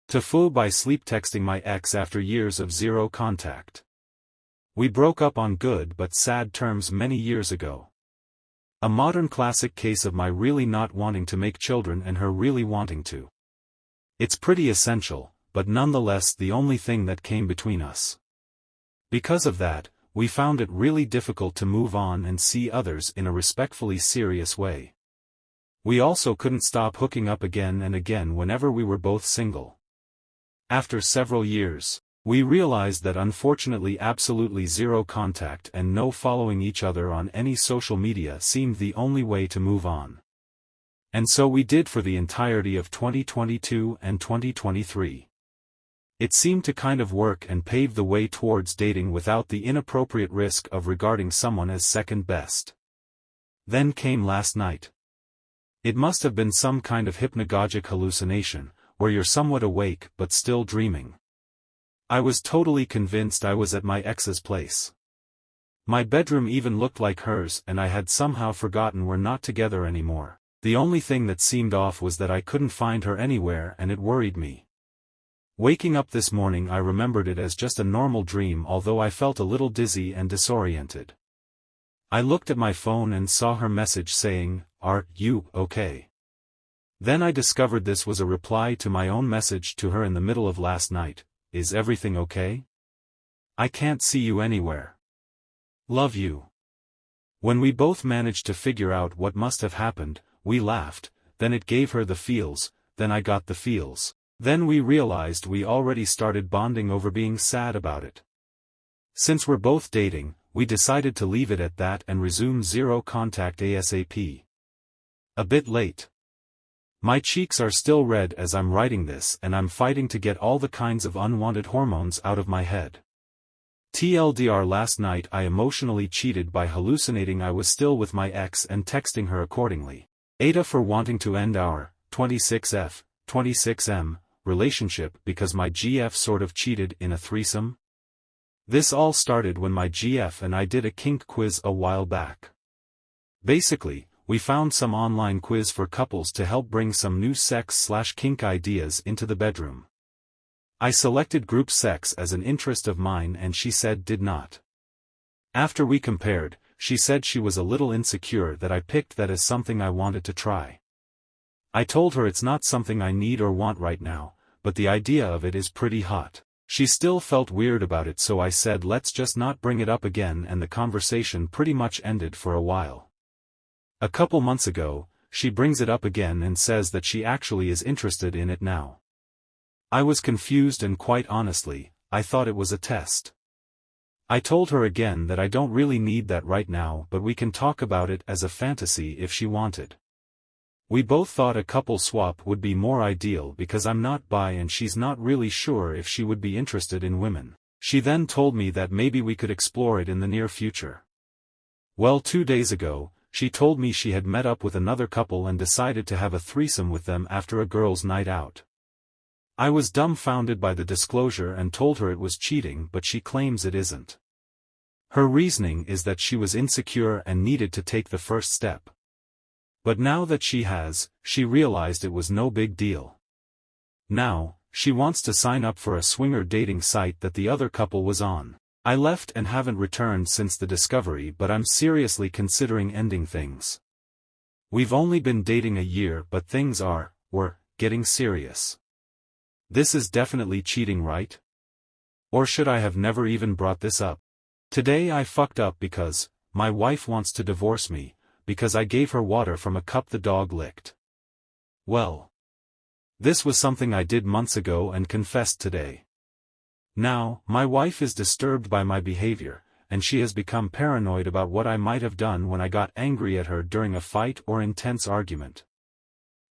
To S.O.B by sleep texting my ex after years of zero contact. We broke up on good but sad terms many years ago. A modern classic case of my really not wanting to make children and her really wanting to. It's pretty essential, but nonetheless the only thing that came between us. Because of that, we found it really difficult to move on and see others in a respectfully serious way. We also couldn't stop hooking up again and again whenever we were both single. After several years, we realized that unfortunately absolutely zero contact and no following each other on any social media seemed the only way to move on. And so we did for the entirety of 2022 and 2023. It seemed to kind of work and pave the way towards dating without the inappropriate risk of regarding someone as second best. Then came last night. It must have been some kind of hypnagogic hallucination, where you're somewhat awake but still dreaming. I was totally convinced I was at my ex's place. My bedroom even looked like hers and I had somehow forgotten we're not together anymore. The only thing that seemed off was that I couldn't find her anywhere and it worried me. Waking up this morning I remembered it as just a normal dream, although I felt a little dizzy and disoriented. I looked at my phone and saw her message saying, "Are you okay?" Then I discovered this was a reply to my own message to her in the middle of last night. Is everything okay? I can't see you anywhere. Love you. When we both managed to figure out what must have happened, we laughed, then it gave her the feels, then I got the feels. Then we realized we already started bonding over being sad about it. Since we're both dating, we decided to leave it at that and resume zero contact ASAP. A bit late. My cheeks are still red as I'm writing this and I'm fighting to get all the kinds of unwanted hormones out of my head. TLDR, last night I emotionally cheated by hallucinating I was still with my ex and texting her accordingly. Ada for wanting to end our 26F, 26M relationship because my GF sort of cheated in a threesome. This all started when my GF and I did a kink quiz a while back. Basically, we found some online quiz for couples to help bring some new sex/kink ideas into the bedroom. I selected group sex as an interest of mine and she said did not. After we compared, she said she was a little insecure that I picked that as something I wanted to try. I told her it's not something I need or want right now, but the idea of it is pretty hot. She still felt weird about it, so I said let's just not bring it up again, and the conversation pretty much ended for a while. A couple months ago, she brings it up again and says that she actually is interested in it now. I was confused and quite honestly, I thought it was a test. I told her again that I don't really need that right now, but we can talk about it as a fantasy if she wanted. We both thought a couple swap would be more ideal because I'm not bi and she's not really sure if she would be interested in women. She then told me that maybe we could explore it in the near future. Well, 2 days ago, she told me she had met up with another couple and decided to have a threesome with them after a girls' night out. I was dumbfounded by the disclosure and told her it was cheating, but she claims it isn't. Her reasoning is that she was insecure and needed to take the first step. But now that she realized it was no big deal. Now, she wants to sign up for a swinger dating site that the other couple was on. I left and haven't returned since the discovery, but I'm seriously considering ending things. We've only been dating a year, but things we're getting serious. This is definitely cheating, right? Or should I have never even brought this up? Today I fucked up because my wife wants to divorce me, because I gave her water from a cup the dog licked. Well, this was something I did months ago and confessed today. Now, my wife is disturbed by my behavior, and she has become paranoid about what I might have done when I got angry at her during a fight or intense argument.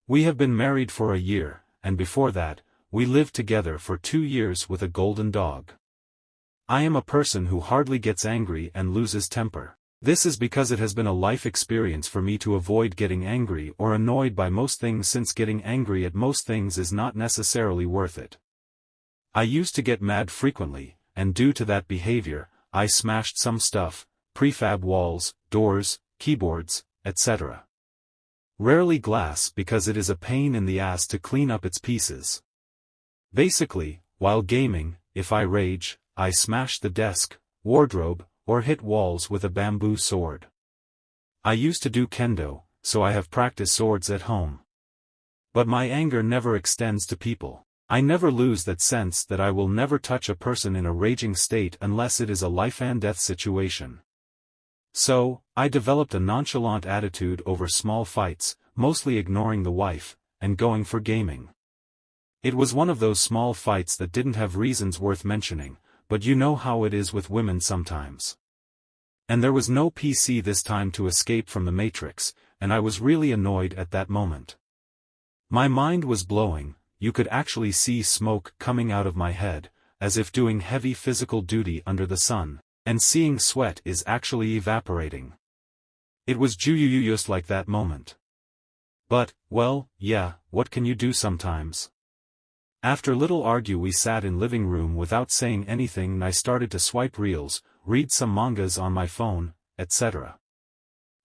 We have been married for a year, and before that, we lived together for 2 years with a golden dog. I am a person who hardly gets angry and loses temper. This is because it has been a life experience for me to avoid getting angry or annoyed by most things, since getting angry at most things is not necessarily worth it. I used to get mad frequently, and due to that behavior, I smashed some stuff, prefab walls, doors, keyboards, etc. Rarely glass because it is a pain in the ass to clean up its pieces. Basically, while gaming, if I rage, I smash the desk, wardrobe, or hit walls with a bamboo sword. I used to do kendo, so I have practiced swords at home. But my anger never extends to people. I never lose that sense that I will never touch a person in a raging state unless it is a life-and-death situation. So, I developed a nonchalant attitude over small fights, mostly ignoring the wife, and going for gaming. It was one of those small fights that didn't have reasons worth mentioning, but you know how it is with women sometimes. And there was no PC this time to escape from the Matrix, and I was really annoyed at that moment. My mind was blowing, you could actually see smoke coming out of my head, as if doing heavy physical duty under the sun, and seeing sweat is actually evaporating. It was just like that moment. But, well, yeah, what can you do sometimes? After little argue we sat in living room without saying anything and I started to swipe reels, read some mangas on my phone, etc.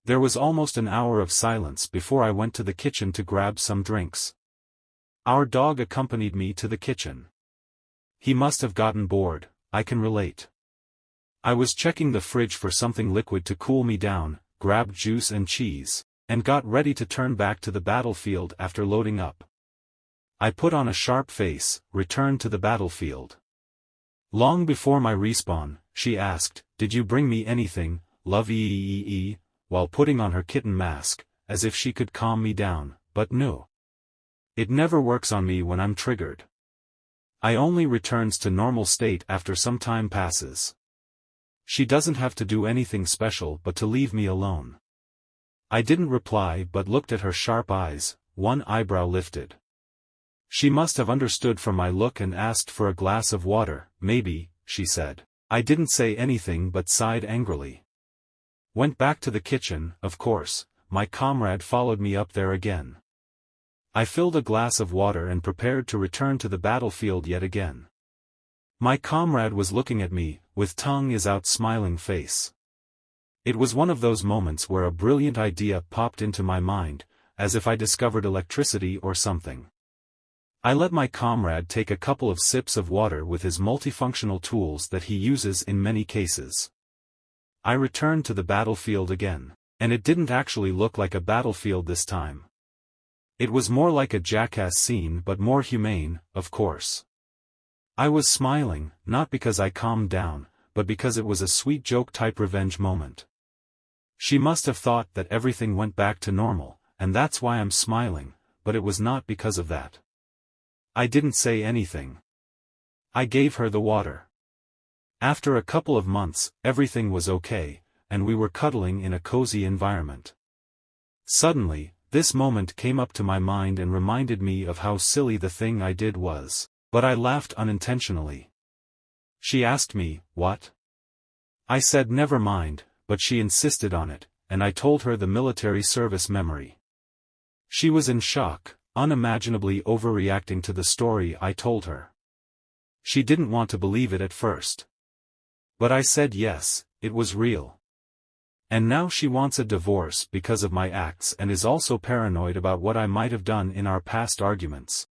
There was almost an hour of silence before I went to the kitchen to grab some drinks. Our dog accompanied me to the kitchen. He must have gotten bored, I can relate. I was checking the fridge for something liquid to cool me down, grabbed juice and cheese, and got ready to turn back to the battlefield after loading up. I put on a sharp face, returned to the battlefield. Long before my respawn, she asked, "Did you bring me anything, love eeeee?" while putting on her kitten mask, as if she could calm me down, but no. It never works on me when I'm triggered. I only returns to normal state after some time passes. She doesn't have to do anything special but to leave me alone. I didn't reply but looked at her sharp eyes, one eyebrow lifted. She must have understood from my look and asked for a glass of water, maybe, she said. I didn't say anything but sighed angrily. Went back to the kitchen, of course, my comrade followed me up there again. I filled a glass of water and prepared to return to the battlefield yet again. My comrade was looking at me, with tongue-is-out smiling face. It was one of those moments where a brilliant idea popped into my mind, as if I discovered electricity or something. I let my comrade take a couple of sips of water with his multifunctional tools that he uses in many cases. I returned to the battlefield again, and it didn't actually look like a battlefield this time. It was more like a jackass scene but more humane, of course. I was smiling, not because I calmed down, but because it was a sweet joke-type revenge moment. She must have thought that everything went back to normal, and that's why I'm smiling, but it was not because of that. I didn't say anything. I gave her the water. After a couple of months, everything was okay, and we were cuddling in a cozy environment. Suddenly, this moment came up to my mind and reminded me of how silly the thing I did was, but I laughed unintentionally. She asked me, "What?" I said never mind, but she insisted on it, and I told her the military service memory. She was in shock, unimaginably overreacting to the story I told her. She didn't want to believe it at first. But I said yes, it was real. And now she wants a divorce because of my acts and is also paranoid about what I might have done in our past arguments.